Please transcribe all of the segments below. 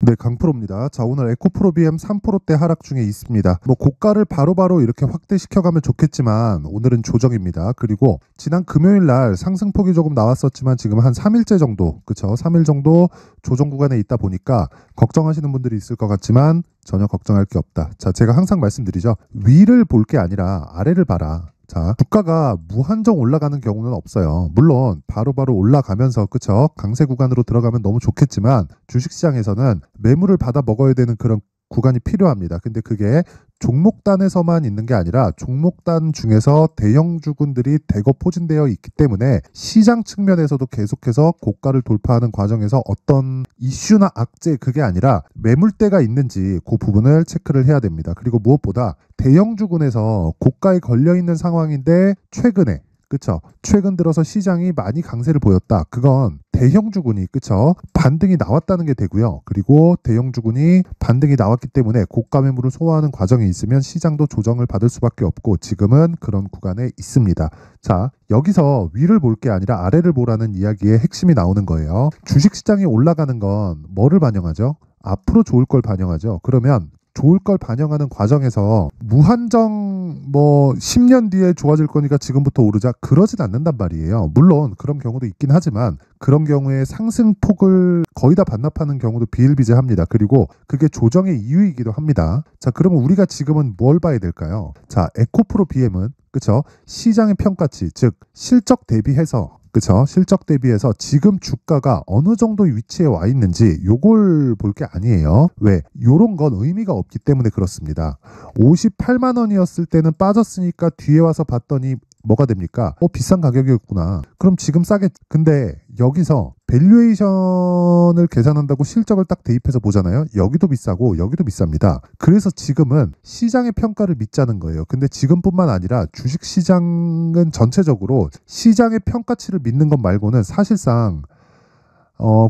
네, 강프로입니다. 자, 오늘 에코프로 BM 3%대 하락 중에 있습니다. 고가를 바로바로 이렇게 확대시켜가면 좋겠지만 오늘은 조정입니다. 그리고 지난 금요일 날 상승폭이 조금 나왔었지만 지금 한 3일째 정도, 그쵸? 3일 정도 조정 구간에 있다 보니까 걱정하시는 분들이 있을 것 같지만 전혀 걱정할 게 없다. 자, 제가 항상 말씀드리죠. 위를 볼 게 아니라 아래를 봐라. 자, 주가가 무한정 올라가는 경우는 없어요. 물론 바로바로 올라가면서 그쵸? 강세 구간으로 들어가면 너무 좋겠지만 주식시장에서는 매물을 받아 먹어야 되는 그런 구간이 필요합니다. 근데 그게 종목단에서만 있는 게 아니라 종목단 중에서 대형 주군들이 대거 포진되어 있기 때문에 시장 측면에서도 계속해서 고가를 돌파하는 과정에서 어떤 이슈나 악재 그게 아니라 매물대가 있는지 그 부분을 체크를 해야 됩니다. 그리고 무엇보다 대형 주군에서 고가에 걸려있는 상황인데 최근에 그쵸? 최근 들어서 시장이 많이 강세를 보였다. 그건 대형 주군이 그쵸? 반등이 나왔다는 게 되고요. 그리고 대형 주군이 반등이 나왔기 때문에 고가 매물을 소화하는 과정이 있으면 시장도 조정을 받을 수밖에 없고 지금은 그런 구간에 있습니다. 자, 여기서 위를 볼 게 아니라 아래를 보라는 이야기의 핵심이 나오는 거예요. 주식시장이 올라가는 건 뭐를 반영하죠? 앞으로 좋을 걸 반영하죠. 그러면 좋을 걸 반영하는 과정에서 무한정 10년 뒤에 좋아질 거니까 지금부터 오르자 그러진 않는단 말이에요. 물론 그런 경우도 있긴 하지만 그런 경우에 상승폭을 거의 다 반납하는 경우도 비일비재합니다. 그리고 그게 조정의 이유이기도 합니다. 자, 그러면 우리가 지금은 뭘 봐야 될까요? 자, 에코프로 BM은 그쵸? 시장의 평가치, 즉 실적 대비해서 그쵸? 실적 대비해서 지금 주가가 어느 정도 위치에 와 있는지 요걸 볼 게 아니에요. 왜? 요런 건 의미가 없기 때문에 그렇습니다. 58만 원이었을 때는 빠졌으니까 뒤에 와서 봤더니 뭐가 됩니까? 비싼 가격이었구나. 그럼 지금 싸게. 근데 여기서 밸류에이션을 계산한다고 실적을 딱 대입해서 보잖아요. 여기도 비싸고 여기도 비쌉니다. 그래서 지금은 시장의 평가를 믿자는 거예요. 근데 지금뿐만 아니라 주식시장은 전체적으로 시장의 평가치를 믿는 것 말고는 사실상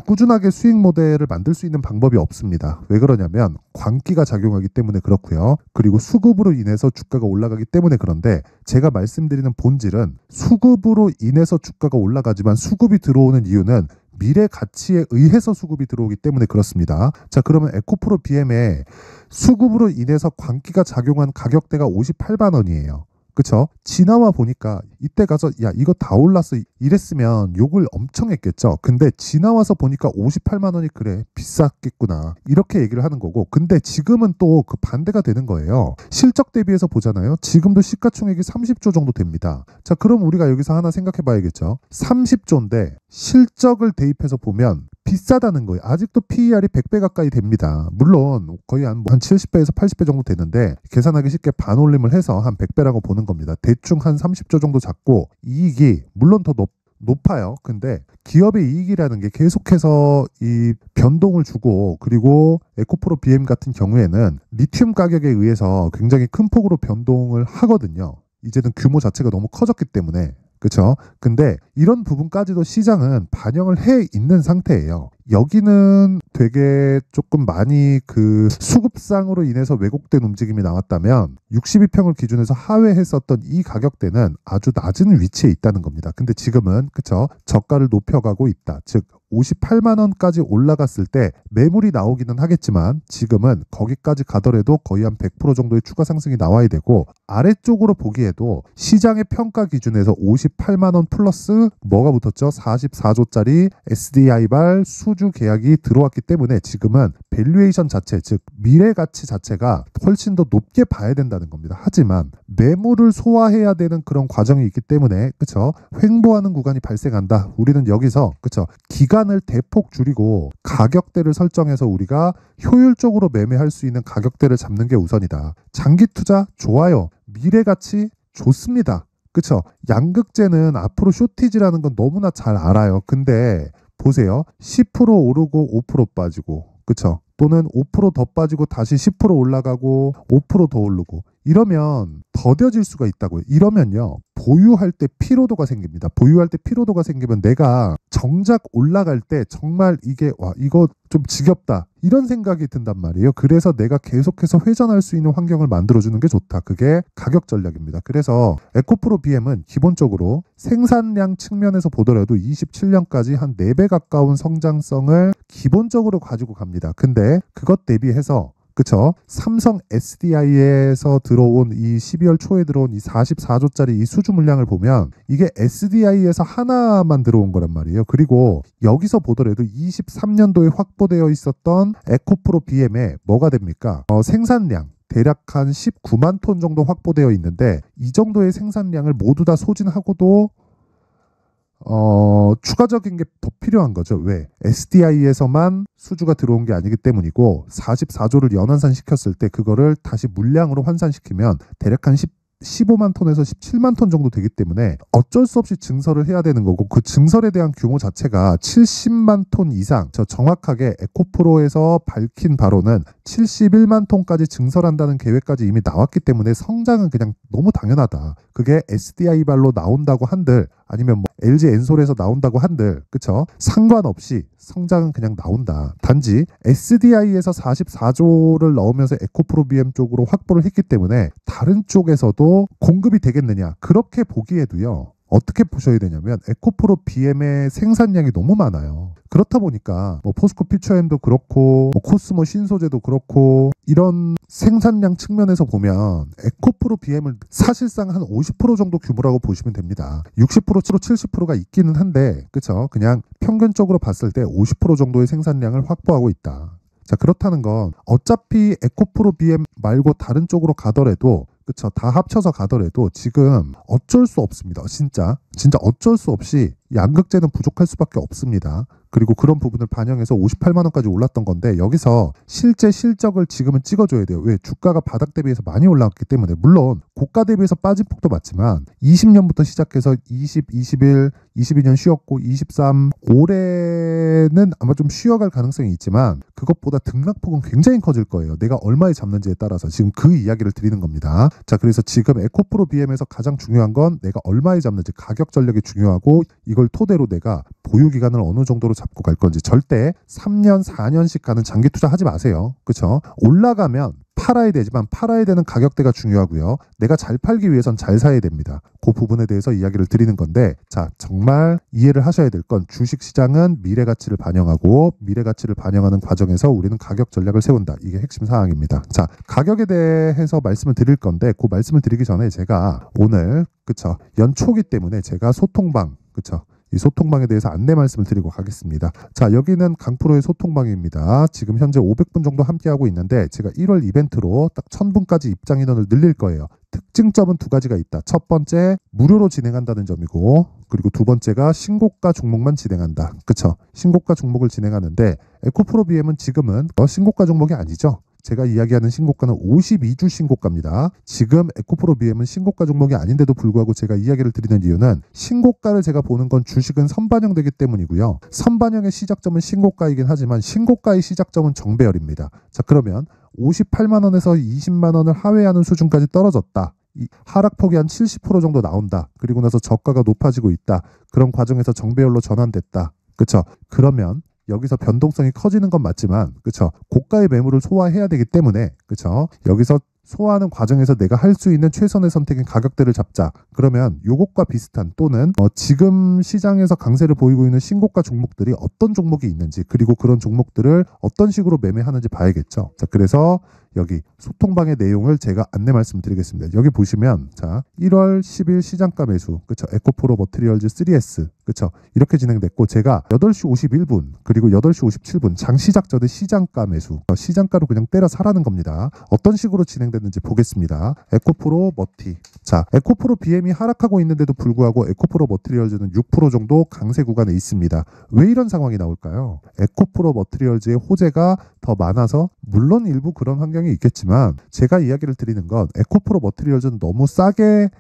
꾸준하게 수익 모델을 만들 수 있는 방법이 없습니다. 왜 그러냐면 광기가 작용하기 때문에 그렇고요. 그리고 수급으로 인해서 주가가 올라가기 때문에 그런데 제가 말씀드리는 본질은 수급으로 인해서 주가가 올라가지만 수급이 들어오는 이유는 미래 가치에 의해서 수급이 들어오기 때문에 그렇습니다. 자, 그러면 에코프로 BM에 수급으로 인해서 광기가 작용한 가격대가 58만 원이에요. 그쵸? 지나와 보니까 이때 가서 야 이거 다 올랐어 이랬으면 욕을 엄청 했겠죠. 근데 지나와서 보니까 58만 원이 그래 비쌌겠구나 이렇게 얘기를 하는 거고 근데 지금은 또 그 반대가 되는 거예요. 실적 대비해서 보잖아요. 지금도 시가총액이 30조 정도 됩니다. 자, 그럼 우리가 여기서 하나 생각해 봐야겠죠. 30조인데 실적을 대입해서 보면 비싸다는 거예요. 아직도 PER이 100배 가까이 됩니다. 물론 거의 한 70배에서 80배 정도 되는데 계산하기 쉽게 반올림을 해서 한 100배라고 보는 겁니다. 대충 한 30조 정도 잡고 이익이 물론 더 높아요. 근데 기업의 이익이라는 게 계속해서 이 변동을 주고 그리고 에코프로 BM 같은 경우에는 리튬 가격에 의해서 굉장히 큰 폭으로 변동을 하거든요. 이제는 규모 자체가 너무 커졌기 때문에 그렇죠? 근데 이런 부분까지도 시장은 반영을 해 있는 상태예요. 여기는 되게 조금 많이 그 수급상으로 인해서 왜곡된 움직임이 나왔다면 62평을 기준해서 하회했었던 이 가격대는 아주 낮은 위치에 있다는 겁니다. 근데 지금은 그쵸? 저가를 높여가고 있다. 즉 58만 원까지 올라갔을 때 매물이 나오기는 하겠지만 지금은 거기까지 가더라도 거의 한 100% 정도의 추가 상승이 나와야 되고 아래쪽으로 보기에도 시장의 평가 기준에서 58만 원 플러스 뭐가 붙었죠? 44조짜리 SDI발 수주 계약이 들어왔기 때문에 지금은 밸류에이션 자체 즉 미래 가치 자체가 훨씬 더 높게 봐야 된다는 겁니다. 하지만 매물을 소화해야 되는 그런 과정이 있기 때문에 그쵸? 횡보하는 구간이 발생한다. 우리는 여기서 그쵸? 기간을 대폭 줄이고 가격대를 설정해서 우리가 효율적으로 매매할 수 있는 가격대를 잡는 게 우선이다. 장기 투자 좋아요. 미래 가치 좋습니다. 그쵸? 양극재는 앞으로 쇼티지라는 건 너무나 잘 알아요. 근데 보세요. 10% 오르고 5% 빠지고 그쵸? 또는 5% 더 빠지고 다시 10% 올라가고 5% 더 오르고 이러면 더뎌질 수가 있다고요. 이러면요. 보유할 때 피로도가 생깁니다. 보유할 때 피로도가 생기면 내가 정작 올라갈 때 정말 이게 와 이거 좀 지겹다 이런 생각이 든단 말이에요. 그래서 내가 계속해서 회전할 수 있는 환경을 만들어주는 게 좋다. 그게 가격 전략입니다. 그래서 에코프로 BM은 기본적으로 생산량 측면에서 보더라도 27년까지 한 4배 가까운 성장성을 기본적으로 가지고 갑니다. 근데 그것 대비해서 그쵸? 삼성 SDI에서 들어온 이 12월 초에 들어온 이 44조짜리 이 수주 물량을 보면 이게 SDI에서 하나만 들어온 거란 말이에요. 그리고 여기서 보더라도 23년도에 확보되어 있었던 에코프로 BM에 뭐가 됩니까? 생산량 대략 한 19만 톤 정도 확보되어 있는데 이 정도의 생산량을 모두 다 소진하고도 추가적인 게 더 필요한 거죠. 왜? SDI에서만 수주가 들어온 게 아니기 때문이고 44조를 연환산 시켰을 때 그거를 다시 물량으로 환산시키면 대략 한 15만 톤에서 17만 톤 정도 되기 때문에 어쩔 수 없이 증설을 해야 되는 거고 그 증설에 대한 규모 자체가 70만 톤 이상 저 정확하게 에코프로에서 밝힌 바로는 71만 톤까지 증설한다는 계획까지 이미 나왔기 때문에 성장은 그냥 너무 당연하다. 그게 SDI 발로 나온다고 한들 아니면 뭐 LG 엔솔에서 나온다고 한들 그쵸? 상관없이 성장은 그냥 나온다. 단지 SDI에서 44조를 넣으면서 에코프로 BM 쪽으로 확보를 했기 때문에 다른 쪽에서도 공급이 되겠느냐 그렇게 보기에도요. 어떻게 보셔야 되냐면 에코프로 BM의 생산량이 너무 많아요. 그렇다 보니까 뭐 포스코 퓨처엠도 그렇고 뭐 코스모 신소재도 그렇고 이런 생산량 측면에서 보면 에코프로 BM을 사실상 한 50% 정도 규모라고 보시면 됩니다. 60% 70%가 있기는 한데 그쵸? 그냥 평균적으로 봤을 때 50% 정도의 생산량을 확보하고 있다. 자 그렇다는 건 어차피 에코프로 BM 말고 다른 쪽으로 가더라도 그쵸 다 합쳐서 가더라도 지금 어쩔 수 없습니다. 진짜 어쩔 수 없이 양극재는 부족할 수밖에 없습니다. 그리고 그런 부분을 반영해서 58만 원까지 올랐던 건데 여기서 실제 실적을 지금은 찍어줘야 돼요. 왜? 주가가 바닥 대비해서 많이 올라왔기 때문에 물론 고가 대비해서 빠진 폭도 맞지만 20년부터 시작해서 20, 21, 22년 쉬었고 23 올해는 아마 좀 쉬어갈 가능성이 있지만 그것보다 등락폭은 굉장히 커질 거예요. 내가 얼마에 잡는지에 따라서 지금 그 이야기를 드리는 겁니다. 자 그래서 지금 에코프로 BM에서 가장 중요한 건 내가 얼마에 잡는지 가격 전략이 중요하고 이걸 토대로 내가 보유 기간을 어느 정도로 잡고 갈 건지 절대 3년 4년씩 가는 장기 투자 하지 마세요. 그렇죠? 올라가면 팔아야 되지만 팔아야 되는 가격대가 중요하고요. 내가 잘 팔기 위해선 잘 사야 됩니다. 그 부분에 대해서 이야기를 드리는 건데 자 정말 이해를 하셔야 될 건 주식시장은 미래가치를 반영하고 미래가치를 반영하는 과정에서 우리는 가격 전략을 세운다. 이게 핵심 사항입니다. 자 가격에 대해서 말씀을 드릴 건데 그 말씀을 드리기 전에 제가 오늘 그쵸 연초기 때문에 제가 소통방 그쵸 이 소통방에 대해서 안내 말씀을 드리고 가겠습니다. 자 여기는 강프로의 소통방입니다. 지금 현재 500분 정도 함께하고 있는데 제가 1월 이벤트로 딱 1000분까지 입장 인원을 늘릴 거예요. 특징점은 두 가지가 있다. 첫 번째 무료로 진행한다는 점이고 그리고 두 번째가 신고가 종목만 진행한다. 그쵸? 신고가 종목을 진행하는데 에코프로 BM은 지금은 신고가 종목이 아니죠. 제가 이야기하는 신고가는 52주 신고가입니다. 지금 에코프로 BM은 신고가 종목이 아닌데도 불구하고 제가 이야기를 드리는 이유는 신고가를 제가 보는 건 주식은 선반영되기 때문이고요. 선반영의 시작점은 신고가이긴 하지만 신고가의 시작점은 정배열입니다. 자 그러면 58만 원에서 20만 원을 하회하는 수준까지 떨어졌다. 이 하락폭이 한 70% 정도 나온다. 그리고 나서 저가가 높아지고 있다. 그런 과정에서 정배열로 전환됐다. 그쵸? 그러면 여기서 변동성이 커지는 건 맞지만 그쵸 고가의 매물을 소화해야 되기 때문에 그쵸 여기서 소화하는 과정에서 내가 할 수 있는 최선의 선택인 가격대를 잡자. 그러면 요것과 비슷한 또는 지금 시장에서 강세를 보이고 있는 신고가 종목들이 어떤 종목이 있는지 그리고 그런 종목들을 어떤 식으로 매매하는지 봐야겠죠. 자 그래서 여기 소통방의 내용을 제가 안내 말씀드리겠습니다. 여기 보시면 자 1월 10일 시장가 매수 그쵸 에코프로 머티리얼즈 3S 그쵸 이렇게 진행됐고 제가 8시 51분 그리고 8시 57분 장 시작 전에 시장가 매수 시장가로 그냥 때려 사라는 겁니다. 어떤 식으로 진행됐는지 보겠습니다. 에코프로 머티 자 에코프로 BM이 하락하고 있는데도 불구하고 에코프로 머티리얼즈는 6% 정도 강세 구간에 있습니다. 왜 이런 상황이 나올까요? 에코프로 머티리얼즈의 호재가 더 많아서 물론 일부 그런 환경이 있겠지만 제가 이야기를 드리는 건 에코프로 머티리얼즈는 너무 싸게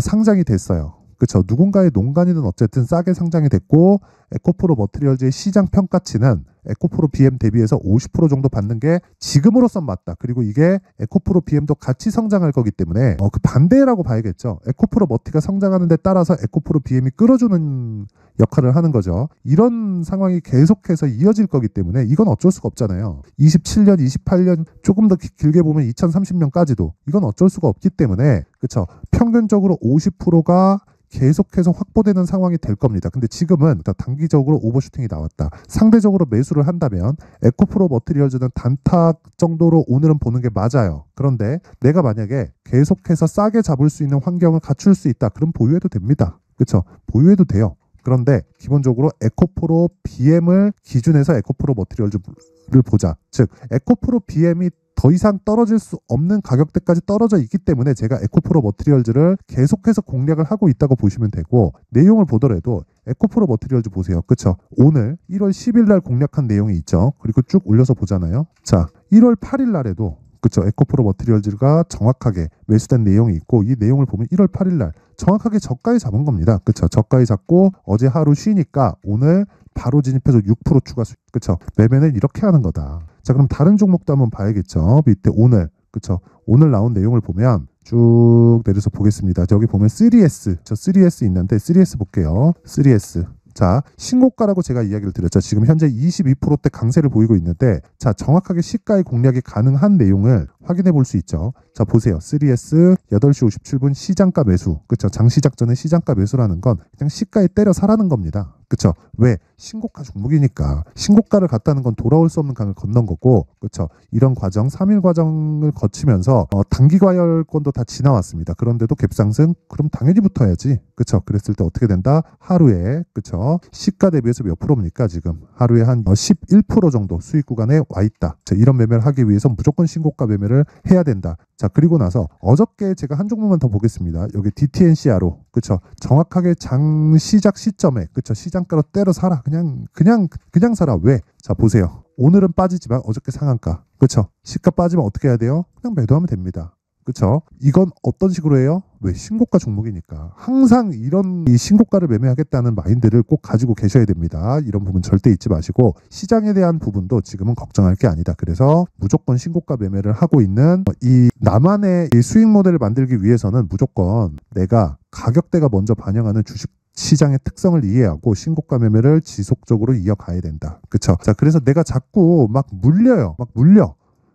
상장이 됐어요. 그쵸? 누군가의 농간이든 어쨌든 싸게 상장이 됐고 에코프로 머티리얼즈의 시장 평가치는 에코프로 BM 대비해서 50% 정도 받는 게 지금으로선 맞다. 그리고 이게 에코프로 BM도 같이 성장할 거기 때문에 그 반대라고 봐야겠죠. 에코프로 머티가 성장하는 데 따라서 에코프로 BM이 끌어주는 역할을 하는 거죠. 이런 상황이 계속해서 이어질 거기 때문에 이건 어쩔 수가 없잖아요. 27년, 28년 조금 더 길게 보면 2030년까지도 이건 어쩔 수가 없기 때문에 그쵸? 평균적으로 50%가 계속해서 확보되는 상황이 될 겁니다. 근데 지금은 단기적으로 오버슈팅이 나왔다. 상대적으로 매수를 한다면 에코프로 머티리얼즈는 단타 정도로 오늘은 보는 게 맞아요. 그런데 내가 만약에 계속해서 싸게 잡을 수 있는 환경을 갖출 수 있다. 그럼 보유해도 됩니다. 그렇죠? 보유해도 돼요. 그런데 기본적으로 에코프로 BM을 기준해서 에코프로 머티리얼즈를 보자. 즉 에코프로 BM이 더 이상 떨어질 수 없는 가격대까지 떨어져 있기 때문에 제가 에코프로 머티리얼즈를 계속해서 공략을 하고 있다고 보시면 되고, 내용을 보더라도 에코프로 머티리얼즈 보세요. 그쵸? 오늘 1월 10일 날 공략한 내용이 있죠. 그리고 쭉 올려서 보잖아요. 자, 1월 8일 날에도 그쵸? 에코프로 머티리얼즈가 정확하게 매수된 내용이 있고, 이 내용을 보면 1월 8일 날 정확하게 저가에 잡은 겁니다. 그쵸? 저가에 잡고 어제 하루 쉬니까 오늘 바로 진입해서 6% 추가 수익. 그쵸? 매매는 이렇게 하는 거다. 자, 그럼 다른 종목도 한번 봐야겠죠. 밑에 오늘, 그쵸? 오늘 나온 내용을 보면 쭉 내려서 보겠습니다. 저기 보면 3S, 저 3S 있는데 3S 볼게요. 3S. 자, 신고가라고 제가 이야기를 드렸죠. 지금 현재 22%대 강세를 보이고 있는데, 자, 정확하게 시가의 공략이 가능한 내용을 확인해 볼 수 있죠. 자, 보세요. 3S 8시 57분 시장가 매수. 그쵸? 장시작 전에 시장가 매수라는 건 그냥 시가에 때려 사라는 겁니다. 그쵸? 왜? 신고가 종목이니까. 신고가를 갔다는 건 돌아올 수 없는 강을 건넌 거고, 그쵸? 이런 과정, 3일 과정을 거치면서 단기 과열권도 다 지나왔습니다. 그런데도 갭상승? 그럼 당연히 붙어야지. 그쵸? 그랬을 때 어떻게 된다? 하루에, 그쵸? 시가 대비해서 몇 프로입니까? 지금 하루에 한 11% 정도 수익 구간에 와 있다. 자, 이런 매매를 하기 위해서 무조건 신고가 매매를 해야 된다. 자, 그리고 나서 어저께 제가 한 종목만 더 보겠습니다. 여기 DTNCRO, 그쵸? 정확하게 장 시작 시점에, 그쵸? 시장가로 때려 사라. 그냥 사라. 왜? 자, 보세요. 오늘은 빠지지만 어저께 상한가, 그쵸? 시가 빠지면 어떻게 해야 돼요? 그냥 매도하면 됩니다. 그쵸? 이건 어떤 식으로 해요? 왜? 신고가 종목이니까. 항상 이런 이 신고가를 매매하겠다는 마인드를 꼭 가지고 계셔야 됩니다. 이런 부분 절대 잊지 마시고, 시장에 대한 부분도 지금은 걱정할 게 아니다. 그래서 무조건 신고가 매매를 하고 있는 이 나만의 이 수익 모델을 만들기 위해서는 무조건 내가 가격대가 먼저 반영하는 주식 시장의 특성을 이해하고 신고가 매매를 지속적으로 이어가야 된다. 그쵸? 자, 그래서 내가 자꾸 막 물려요. 막 물려.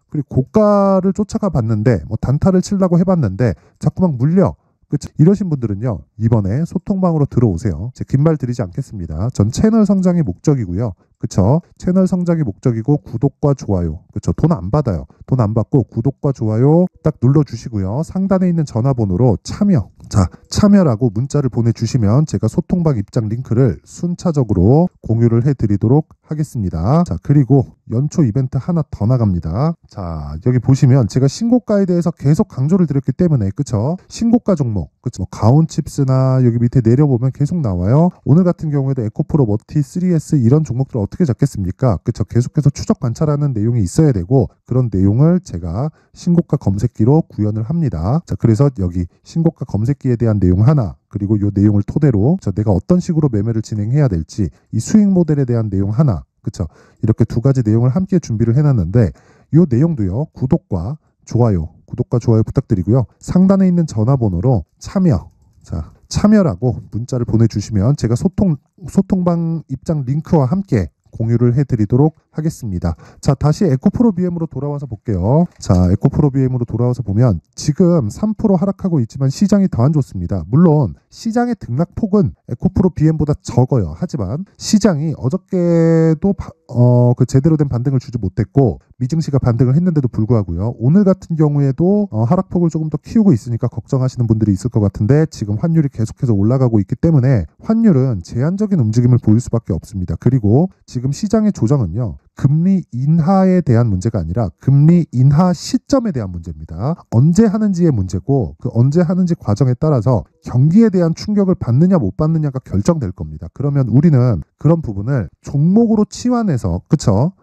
그리고 고가를 쫓아가 봤는데, 뭐 단타를 치려고 해봤는데 자꾸 막 물려. 그쵸? 이러신 분들은요, 이번에 소통방으로 들어오세요. 제 긴 말 드리지 않겠습니다. 전 채널 성장이 목적이고요. 그쵸? 채널 성장이 목적이고 구독과 좋아요. 그쵸? 돈 안 받아요. 돈 안 받고 구독과 좋아요 딱 눌러주시고요. 상단에 있는 전화번호로 참여. 자, 참여라고 문자를 보내주시면 제가 소통방 입장 링크를 순차적으로 공유를 해드리도록 하겠습니다. 자, 그리고 연초 이벤트 하나 더 나갑니다. 자, 여기 보시면 제가 신고가에 대해서 계속 강조를 드렸기 때문에, 그쵸? 신고가 종목, 그쵸? 가온칩스나 여기 밑에 내려보면 계속 나와요. 오늘 같은 경우에도 에코프로 머티 3S 이런 종목들을 어떻게 잡겠습니까? 그쵸? 계속해서 추적 관찰하는 내용이 있어야 되고, 그런 내용을 제가 신고가 검색기로 구현을 합니다. 자, 그래서 여기 신고가 검색기에 대한 내용 하나, 그리고 이 내용을 토대로 내가 어떤 식으로 매매를 진행해야 될지, 이 수익 모델에 대한 내용 하나, 그쵸? 이렇게 두 가지 내용을 함께 준비를 해놨는데, 이 내용도요, 구독과 좋아요 부탁드리고요. 상단에 있는 전화번호로 참여, 자, 참여라고 문자를 보내주시면 제가 소통방 입장 링크와 함께 공유를 해드리도록 하겠습니다. 자, 다시 에코프로 BM으로 돌아와서 볼게요. 자, 에코프로 BM으로 돌아와서 보면 지금 3% 하락하고 있지만 시장이 더 안 좋습니다. 물론 시장의 등락폭은 에코프로 BM보다 적어요. 하지만 시장이 어저께도 그 제대로 된 반등을 주지 못했고, 미증시가 반등을 했는데도 불구하고요. 오늘 같은 경우에도 하락폭을 조금 더 키우고 있으니까 걱정하시는 분들이 있을 것 같은데, 지금 환율이 계속해서 올라가고 있기 때문에 환율은 제한적인 움직임을 보일 수밖에 없습니다. 그리고 지금 시장의 조정은요, 금리 인하에 대한 문제가 아니라 금리 인하 시점에 대한 문제입니다. 언제 하는지의 문제고, 그 언제 하는지 과정에 따라서 경기에 대한 충격을 받느냐 못 받느냐가 결정될 겁니다. 그러면 우리는 그런 부분을 종목으로 치환해서, 그쵸?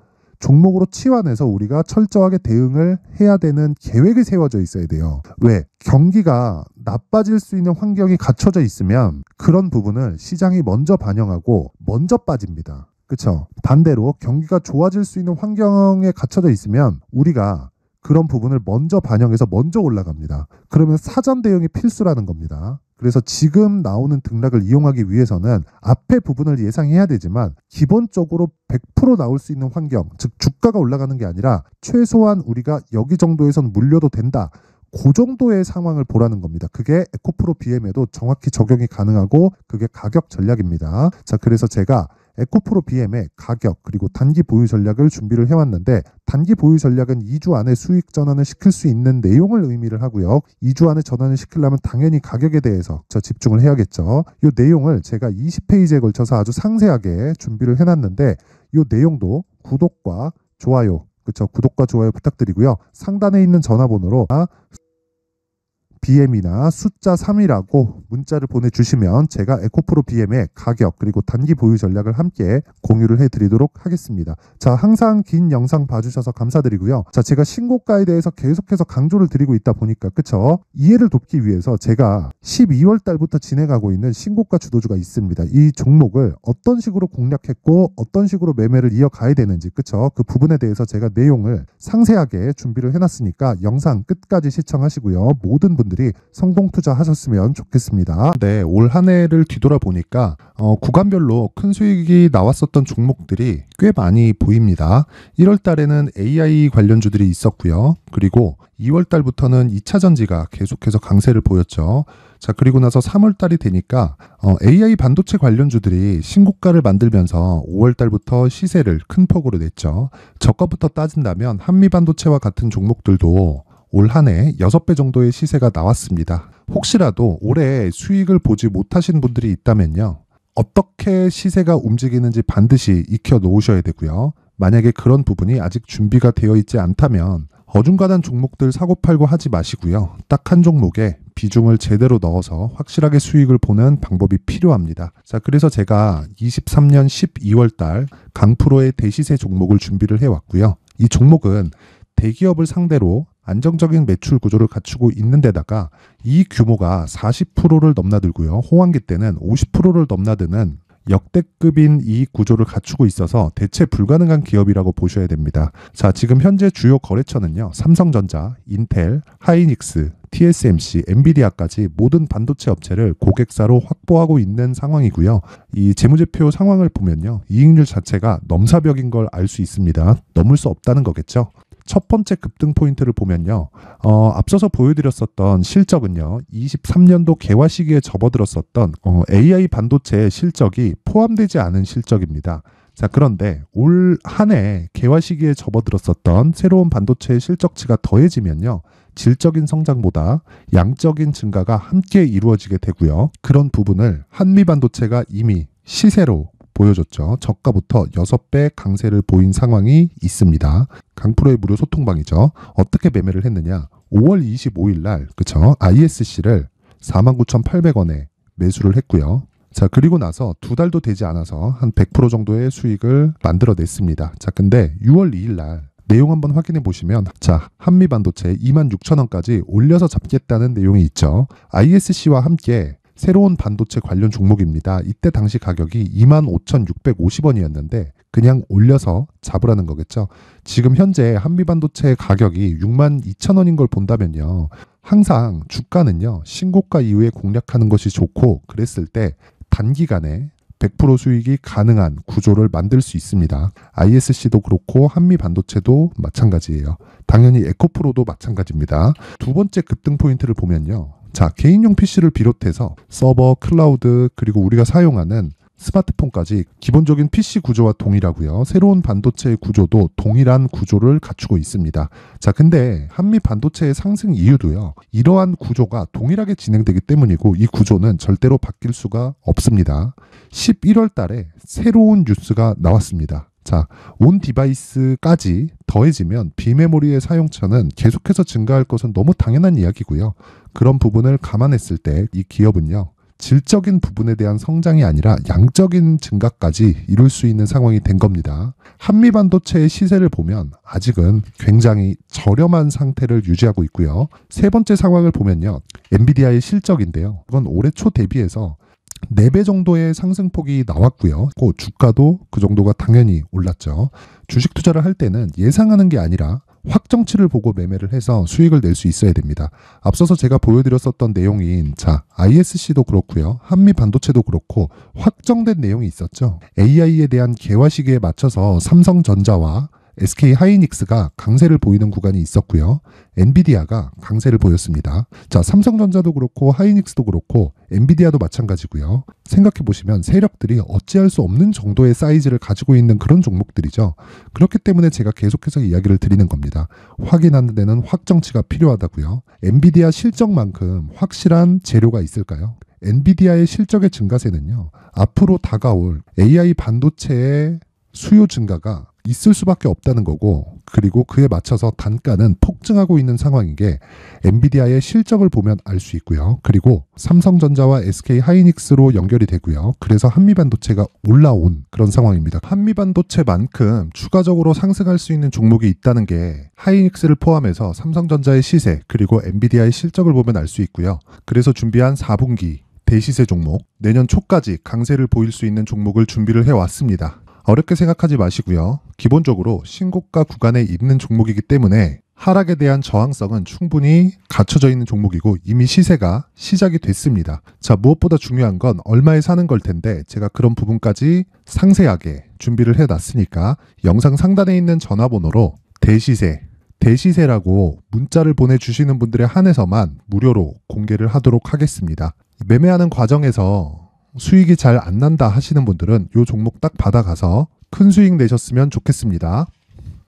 종목으로 치환해서 우리가 철저하게 대응을 해야 되는 계획이 세워져 있어야 돼요. 왜? 경기가 나빠질 수 있는 환경이 갖춰져 있으면 그런 부분을 시장이 먼저 반영하고 먼저 빠집니다. 그렇죠? 반대로 경기가 좋아질 수 있는 환경에 갖춰져 있으면 우리가 그런 부분을 먼저 반영해서 먼저 올라갑니다. 그러면 사전 대응이 필수라는 겁니다. 그래서 지금 나오는 등락을 이용하기 위해서는 앞에 부분을 예상해야 되지만 기본적으로 100% 나올 수 있는 환경, 즉 주가가 올라가는 게 아니라 최소한 우리가 여기 정도에선 물려도 된다. 그 정도의 상황을 보라는 겁니다. 그게 에코프로 BM에도 정확히 적용이 가능하고 그게 가격 전략입니다. 자, 그래서 제가 에코프로 BM의 가격 그리고 단기 보유 전략을 준비를 해왔는데 단기 보유 전략은 2주 안에 수익 전환을 시킬 수 있는 내용을 의미를 하고요. 2주 안에 전환을 시키려면 당연히 가격에 대해서 집중을 해야겠죠. 이 내용을 제가 20페이지에 걸쳐서 아주 상세하게 준비를 해놨는데 이 내용도 구독과 좋아요, 그렇죠? 구독과 좋아요 부탁드리고요. 상단에 있는 전화번호로 BM이나 숫자 3이라고 문자를 보내주시면 제가 에코프로 BM의 가격 그리고 단기 보유 전략을 함께 공유를 해드리도록 하겠습니다. 자, 항상 긴 영상 봐주셔서 감사드리고요. 자, 제가 신고가에 대해서 계속해서 강조를 드리고 있다 보니까 그쵸? 이해를 돕기 위해서 제가 12월 달부터 진행하고 있는 신고가 주도주가 있습니다. 이 종목을 어떤 식으로 공략했고 어떤 식으로 매매를 이어가야 되는지 그쵸? 그 부분에 대해서 제가 내용을 상세하게 준비를 해놨으니까 영상 끝까지 시청하시고요. 모든 분들이 성공 투자하셨으면 좋겠습니다. 네, 올 한 해를 뒤돌아보니까 구간별로 큰 수익이 나왔었던 종목들이 꽤 많이 보입니다. 1월 달에는 AI 관련주들이 있었고요. 그리고 2월 달부터는 2차 전지가 계속해서 강세를 보였죠. 자, 그리고 나서 3월 달이 되니까 AI 반도체 관련주들이 신고가를 만들면서 5월 달부터 시세를 큰 폭으로 냈죠. 저가부터 따진다면 한미반도체와 같은 종목들도 올 한 해 6배 정도의 시세가 나왔습니다. 혹시라도 올해 수익을 보지 못하신 분들이 있다면요. 어떻게 시세가 움직이는지 반드시 익혀 놓으셔야 되고요. 만약에 그런 부분이 아직 준비가 되어 있지 않다면 어중간한 종목들 사고팔고 하지 마시고요. 딱 한 종목에 비중을 제대로 넣어서 확실하게 수익을 보는 방법이 필요합니다. 자, 그래서 제가 23년 12월 달 강프로의 대시세 종목을 준비를 해왔고요. 이 종목은 대기업을 상대로 안정적인 매출 구조를 갖추고 있는 데다가 이 규모가 40%를 넘나들고요. 호황기 때는 50%를 넘나드는 역대급인 이익 구조를 갖추고 있어서 대체 불가능한 기업이라고 보셔야 됩니다. 자, 지금 현재 주요 거래처는요. 삼성전자, 인텔, 하이닉스, TSMC, 엔비디아까지 모든 반도체 업체를 고객사로 확보하고 있는 상황이고요. 이 재무제표 상황을 보면요. 이익률 자체가 넘사벽인 걸 알 수 있습니다. 넘을 수 없다는 거겠죠. 첫 번째 급등 포인트를 보면요. 앞서서 보여드렸었던 실적은요. 23년도 개화 시기에 접어들었었던 AI 반도체의 실적이 포함되지 않은 실적입니다. 자, 그런데 올 한 해 개화 시기에 접어들었었던 새로운 반도체의 실적치가 더해지면요. 질적인 성장보다 양적인 증가가 함께 이루어지게 되고요. 그런 부분을 한미반도체가 이미 시세로 보여줬죠. 저가부터 6배 강세를 보인 상황이 있습니다. 강프로의 무료 소통방이죠. 어떻게 매매를 했느냐. 5월 25일 날 그쵸? ISC를 49,800원에 매수를 했고요. 자, 그리고 나서 2달도 되지 않아서 한 100% 정도의 수익을 만들어냈습니다. 자, 근데 6월 2일 날 내용 한번 확인해 보시면 자, 한미반도체 26,000원까지 올려서 잡겠다는 내용이 있죠. ISC와 함께 새로운 반도체 관련 종목입니다. 이때 당시 가격이 25,650원이었는데 그냥 올려서 잡으라는 거겠죠. 지금 현재 한미반도체 가격이 62,000원인 걸 본다면요. 항상 주가는요. 신고가 이후에 공략하는 것이 좋고 그랬을 때 단기간에 100% 수익이 가능한 구조를 만들 수 있습니다. ISC도 그렇고 한미반도체도 마찬가지예요. 당연히 에코프로도 마찬가지입니다. 두 번째 급등 포인트를 보면요. 자, 개인용 PC를 비롯해서 서버, 클라우드, 그리고 우리가 사용하는 스마트폰까지 기본적인 PC 구조와 동일하고요. 새로운 반도체의 구조도 동일한 구조를 갖추고 있습니다. 자, 근데 한미 반도체의 상승 이유도요. 이러한 구조가 동일하게 진행되기 때문이고 이 구조는 절대로 바뀔 수가 없습니다. 11월 달에 새로운 뉴스가 나왔습니다. 자, 온 디바이스까지 더해지면 비메모리의 사용처는 계속해서 증가할 것은 너무 당연한 이야기고요. 그런 부분을 감안했을 때 이 기업은요. 질적인 부분에 대한 성장이 아니라 양적인 증가까지 이룰 수 있는 상황이 된 겁니다. 한미반도체의 시세를 보면 아직은 굉장히 저렴한 상태를 유지하고 있고요. 세 번째 상황을 보면요. 엔비디아의 실적인데요. 이건 올해 초 대비해서 4배 정도의 상승폭이 나왔고요. 그 주가도 그 정도가 당연히 올랐죠. 주식 투자를 할 때는 예상하는 게 아니라 확정치를 보고 매매를 해서 수익을 낼 수 있어야 됩니다. 앞서서 제가 보여드렸었던 내용인 ISC도 그렇고요. 한미반도체도 그렇고 확정된 내용이 있었죠. AI에 대한 개화 시기에 맞춰서 삼성전자와 SK 하이닉스가 강세를 보이는 구간이 있었고요. 엔비디아가 강세를 보였습니다. 자, 삼성전자도 그렇고 하이닉스도 그렇고 엔비디아도 마찬가지고요. 생각해 보시면 세력들이 어찌할 수 없는 정도의 사이즈를 가지고 있는 그런 종목들이죠. 그렇기 때문에 제가 계속해서 이야기를 드리는 겁니다. 확인하는 데는 확정치가 필요하다고요. 엔비디아 실적만큼 확실한 재료가 있을까요? 엔비디아의 실적의 증가세는요. 앞으로 다가올 AI 반도체의 수요 증가가 있을 수밖에 없다는 거고, 그리고 그에 맞춰서 단가는 폭증하고 있는 상황인 게 엔비디아의 실적을 보면 알 수 있고요. 그리고 삼성전자와 SK 하이닉스로 연결이 되고요. 그래서 한미반도체가 올라온 그런 상황입니다. 한미반도체만큼 추가적으로 상승할 수 있는 종목이 있다는 게 하이닉스를 포함해서 삼성전자의 시세 그리고 엔비디아의 실적을 보면 알 수 있고요. 그래서 준비한 4분기 대시세 종목, 내년 초까지 강세를 보일 수 있는 종목을 준비를 해왔습니다. 어렵게 생각하지 마시고요. 기본적으로 신고가 구간에 있는 종목이기 때문에 하락에 대한 저항성은 충분히 갖춰져 있는 종목이고 이미 시세가 시작이 됐습니다. 자, 무엇보다 중요한 건 얼마에 사는 걸 텐데 제가 그런 부분까지 상세하게 준비를 해놨으니까 영상 상단에 있는 전화번호로 대시세라고 문자를 보내주시는 분들에 한해서만 무료로 공개를 하도록 하겠습니다. 매매하는 과정에서 수익이 잘 안 난다 하시는 분들은 이 종목 딱 받아가서 큰 수익 내셨으면 좋겠습니다.